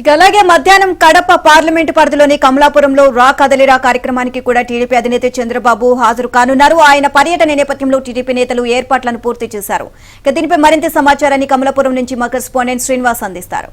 ఇక అలాగే మధ్యాహ్నం కడప పార్లమెంటు పరిధిలోని కమలాపురంలో రా కదలిరా కార్యక్రమానికి కూడా టీడీపీ అధినేత చంద్రబాబు హాజరు కానున్నారు. ఆయన పర్యటన నేపథ్యంలో టీడీపీ నేతలు ఏర్పాట్లను పూర్తి చేశారు. ఇక దీనిపై మరింత సమాచారాన్ని కమలాపురం నుంచి మా కరెస్పాండెంట్ శ్రీనివాస్ అందిస్తారు.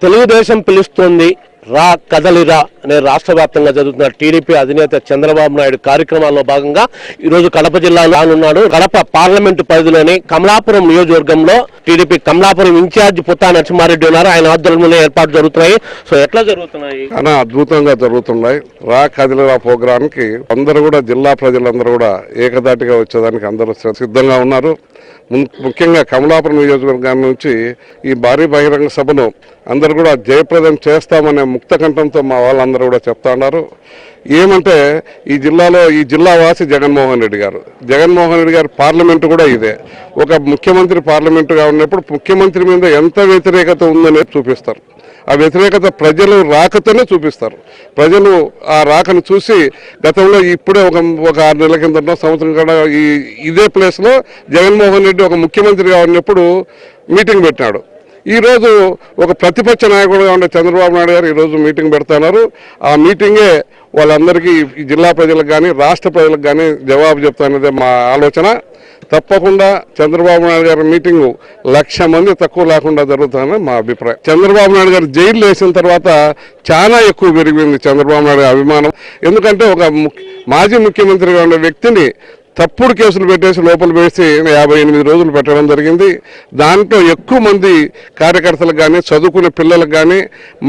తెలుగుదేశం పిలుస్తోంది రా కదలిరా అనే రాష్ట్ర వ్యాప్తంగా జరుగుతున్న టీడీపీ అధినేత చంద్రబాబు నాయుడు కార్యక్రమాల్లో భాగంగా ఈరోజు కడప జిల్లాలో రానున్నాడు. కడప పార్లమెంటు పరిధిలోని కమలాపురం నియోజకవర్గంలో టీడీపీ కమలాపురం ఇన్ఛార్జ్ పుత్తా నరసింహారెడ్డి ఉన్నారు. ఆయన ఆధ్వర్యంలో ఏర్పాటు జరుగుతున్నాయి. సో ఎట్లా జరుగుతున్నాయి? అద్భుతంగా జరుగుతున్నాయి. రా కదలిరా ప్రోగ్రాంకి అందరూ కూడా జిల్లా ప్రజలందరూ కూడా ఏకదాటిగా వచ్చేదానికి అందరూ సిద్ధంగా ఉన్నారు. ముఖ్యంగా కమలాపురం నియోజకవర్గం నుంచి ఈ భారీ బహిరంగ సభను అందరూ కూడా జయప్రదం చేస్తామనే ముక్త కంఠంతో మా వాళ్ళందరూ కూడా చెప్తా ఉన్నారు. ఏమంటే ఈ జిల్లా వాసి జగన్మోహన్ రెడ్డి గారు పార్లమెంటు కూడా ఇదే. ఒక ముఖ్యమంత్రి పార్లమెంటుగా ఉన్నప్పుడు ముఖ్యమంత్రి మీద ఎంత వ్యతిరేకత ఉందనేది చూపిస్తారు. ఆ వ్యతిరేకత ప్రజలు రాకతోనే చూపిస్తారు. ప్రజలు ఆ రాకను చూసి గతంలో ఇప్పుడే ఒక 6 నెలల కింద సంవత్సరం కూడా ఇదే ప్లేస్లో జగన్మోహన్ రెడ్డి ఒక ముఖ్యమంత్రిగా ఉన్నప్పుడు మీటింగ్ పెట్టినాడు. ఈరోజు ఒక ప్రతిపక్ష నాయకుడుగా ఉండే చంద్రబాబు నాయుడు గారు ఈరోజు మీటింగ్ పెడుతున్నారు. ఆ మీటింగే వాళ్ళందరికీ ఈ జిల్లా ప్రజలకు కానీ రాష్ట్ర ప్రజలకు కానీ జవాబు చెప్తానదే మా ఆలోచన. తప్పకుండా చంద్రబాబు నాయుడు గారి మీటింగు 1,00,000 మంది తక్కువ లేకుండా జరుగుతుందని మా అభిప్రాయం. చంద్రబాబు నాయుడు గారు జైలు వేసిన తర్వాత చాలా ఎక్కువ పెరిగింది చంద్రబాబు నాయుడు అభిమానం. ఎందుకంటే ఒక మాజీ ముఖ్యమంత్రిగా ఉండే వ్యక్తిని తప్పుడు కేసులు పెట్టేసి లోపల వేసి 58 రోజులు పెట్టడం జరిగింది. దాంట్లో ఎక్కువ మంది కార్యకర్తలకు కానీ చదువుకునే పిల్లలకు కానీ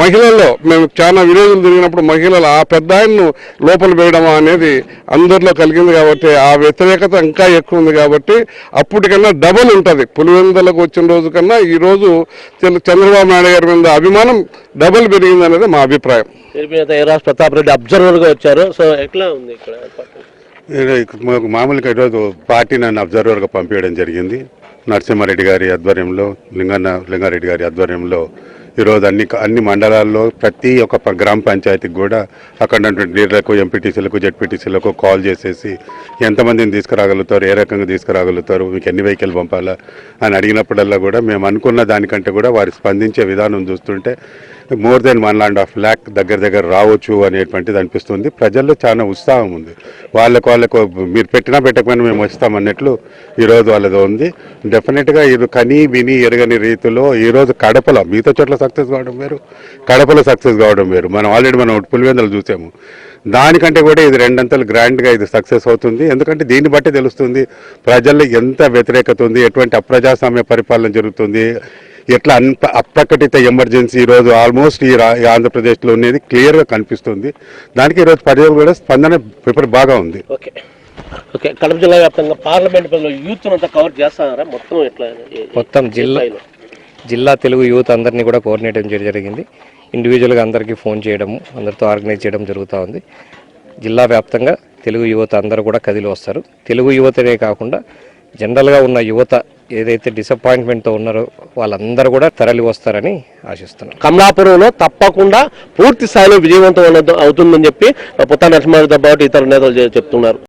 మహిళల్లో మేము చాలా విలేజ్లు తిరిగినప్పుడు మహిళలు ఆ పెద్ద ఆయన్ను లోపల వేయడం అనేది అందరిలో కలిగింది. కాబట్టి ఆ వ్యతిరేకత ఇంకా ఎక్కువ ఉంది. కాబట్టి అప్పటికన్నా డబల్ ఉంటుంది. పులివెందులకు వచ్చిన రోజు కన్నా ఈరోజు చంద్రబాబు నాయుడు గారి మీద అభిమానం డబల్ పెరిగింది అనేది మా అభిప్రాయం. ప్రతాప్ రెడ్డి అబ్జర్వర్గా వచ్చారు. సో ఎట్లా ఉంది ఇక్కడ? మామూలుగా ఈరోజు పార్టీ నన్ను అబ్జర్వర్గా పంపించడం జరిగింది. నరసింహారెడ్డి గారి ఆధ్వర్యంలో, లింగారెడ్డి గారి ఆధ్వర్యంలో ఈరోజు అన్ని మండలాల్లో ప్రతి ఒక్క గ్రామ పంచాయతీకి కూడా అక్కడ లీడర్లకు, ఎంపీటీసీలకు, జెడ్పీటీసీలకు కాల్ చేసేసి ఎంతమందిని తీసుకురాగలుగుతారు, ఏ రకంగా తీసుకురాగలుగుతారు, మీకు ఎన్ని వెహికల్ పంపాలా అని అడిగినప్పుడల్లా కూడా మేము అనుకున్న దానికంటే కూడా వారు స్పందించే విధానం చూస్తుంటే మోర్ దెన్ 1.5 lakh దగ్గర రావచ్చు అనేటువంటిది అనిపిస్తుంది. ప్రజల్లో చాలా ఉత్సాహం ఉంది. వాళ్ళకు మీరు పెట్టకపోయినా మేము వస్తామన్నట్లు ఈరోజు వాళ్ళది ఉంది. డెఫినెట్గా ఇది కనీ విని ఎరగని రీతిలో ఈరోజు కడపలో మిగతా చోట్ల సక్సెస్ కావడం వేరు, కడపలో సక్సెస్ కావడం వేరు. మనం పులివెందులు చూసాము. దానికంటే కూడా ఇది 2 అంతలు గ్రాండ్గా ఇది సక్సెస్ అవుతుంది. ఎందుకంటే దీన్ని బట్టి తెలుస్తుంది ప్రజల్లో ఎంత వ్యతిరేకత ఉంది, ఎటువంటి అప్రజాస్వామ్య పరిపాలన జరుగుతుంది, ఎట్లా అప్రకటిత ఎమర్జెన్సీ ఈరోజు ఆల్మోస్ట్ ఈ ఆంధ్రప్రదేశ్లో అనేది క్లియర్గా కనిపిస్తుంది. దానికి ఈరోజు ప్రజలు కూడా స్పందన పేపర్ బాగా ఉంది. ఓకే, కడప జిల్లా వ్యాప్తంగా పార్లమెంట్ యూత్ అంతా కవర్ చేస్తారా? మొత్తం జిల్లా తెలుగు యూత్ అందరినీ కూడా కోఆర్డినేట్ చేయడం జరిగింది. ఇండివిజువల్గా అందరికీ ఫోన్ చేయడము, అందరితో ఆర్గనైజ్ చేయడం జరుగుతూ ఉంది. జిల్లా వ్యాప్తంగా తెలుగు యువత అందరూ కూడా కదిలి వస్తారు. తెలుగు యువతనే కాకుండా జనరల్గా ఉన్న యువత ఏదైతే డిసప్పాయింట్మెంట్తో ఉన్నారో వాళ్ళందరూ కూడా తరలి వస్తారని ఆశిస్తున్నాం. కమలాపురంలో తప్పకుండా పూర్తి స్థాయిలో విజయవంతం అవుతుందని చెప్పి పుత్తా నరసింహారెడ్డితో పాటు ఇతర నేతలు చెప్తున్నారు.